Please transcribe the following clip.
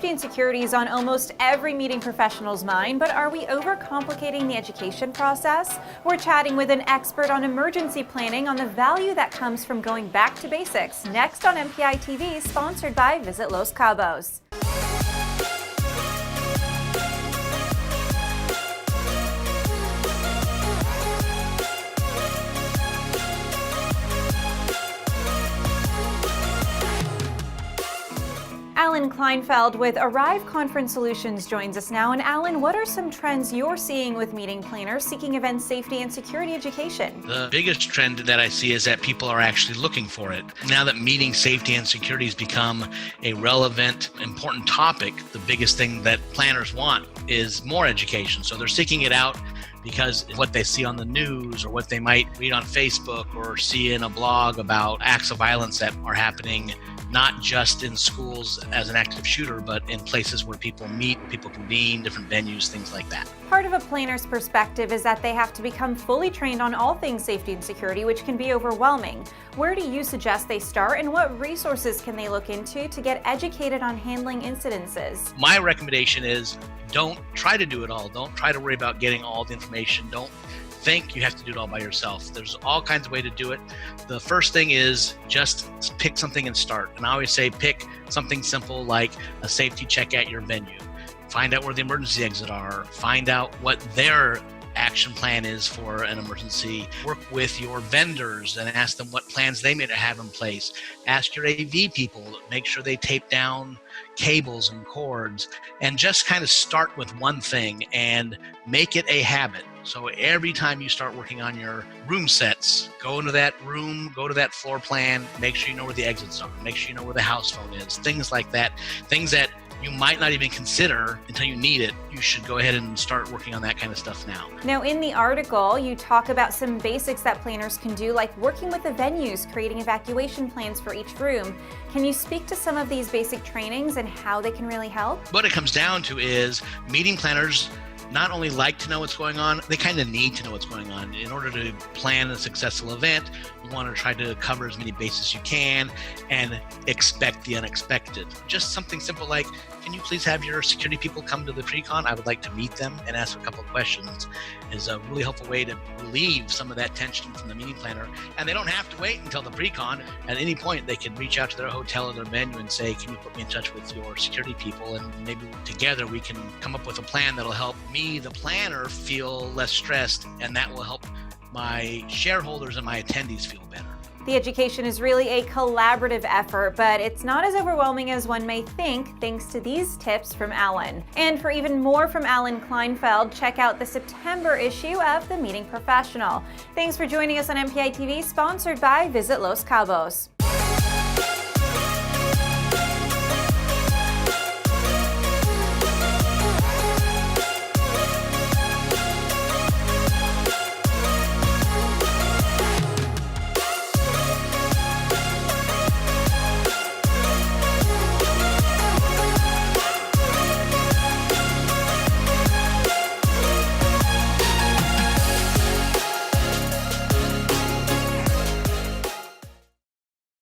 Safety and security is on almost every meeting professional's mind, but are we overcomplicating the education process? We're chatting with an expert on emergency planning on the value that comes from going back to basics. Next on MPItv, sponsored by Visit Los Cabos. Alan Kleinfeld with Arrive Conference Solutions joins us now. And Alan, what are some trends you're seeing with meeting planners seeking event safety and security education? The biggest trend that I see is that people are actually looking for it. Now that meeting safety and security has become a relevant, important topic, the biggest thing that planners want is more education. So they're seeking it out because what they see on the news or what they might read on Facebook or see in a blog about acts of violence that are happening not just in schools as an active shooter, but in places where people meet, people convene, different venues, things like that. Part of a planner's perspective is that they have to become fully trained on all things safety and security, which can be overwhelming. Where do you suggest they start, and what resources can they look into to get educated on handling incidences? My recommendation is don't try to do it all. Don't try to worry about getting all the information. Don't think you have to do it all by yourself. There's all kinds of ways to do it. The first thing is just pick something and start. And I always say pick something simple like a safety check at your venue. Find out where the emergency exits are. Find out what their action plan is for an emergency. Work with your vendors and ask them what plans they may have in place. Ask your AV people, make sure they tape down cables and cords, and just kind of start with one thing and make it a habit. So every time you start working on your room sets, go into that room, go to that floor plan, make sure you know where the exits are, make sure you know where the house phone is, things like that, things that you might not even consider until you need it. You should go ahead and start working on that kind of stuff now. Now, in the article, you talk about some basics that planners can do, like working with the venues, creating evacuation plans for each room. Can you speak to some of these basic trainings and how they can really help? What it comes down to is meeting planners not only like to know what's going on, they kind of need to know what's going on. In order to plan a successful event, you want to try to cover as many bases as you can and expect the unexpected. Just something simple like, can you please have your security people come to the pre-con? I would like to meet them and ask a couple of questions is a really helpful way to relieve some of that tension from the meeting planner. And they don't have to wait until the pre-con. At any point, they can reach out to their hotel or their venue and say, can you put me in touch with your security people? And maybe together we can come up with a plan that'll help me, the planner, feel less stressed, and that will help my shareholders and my attendees feel better. The education is really a collaborative effort, but it's not as overwhelming as one may think thanks to these tips from Alan. And for even more from Alan Kleinfeld, check out the September issue of The Meeting Professional. Thanks for joining us on MPItv, sponsored by Visit Los Cabos.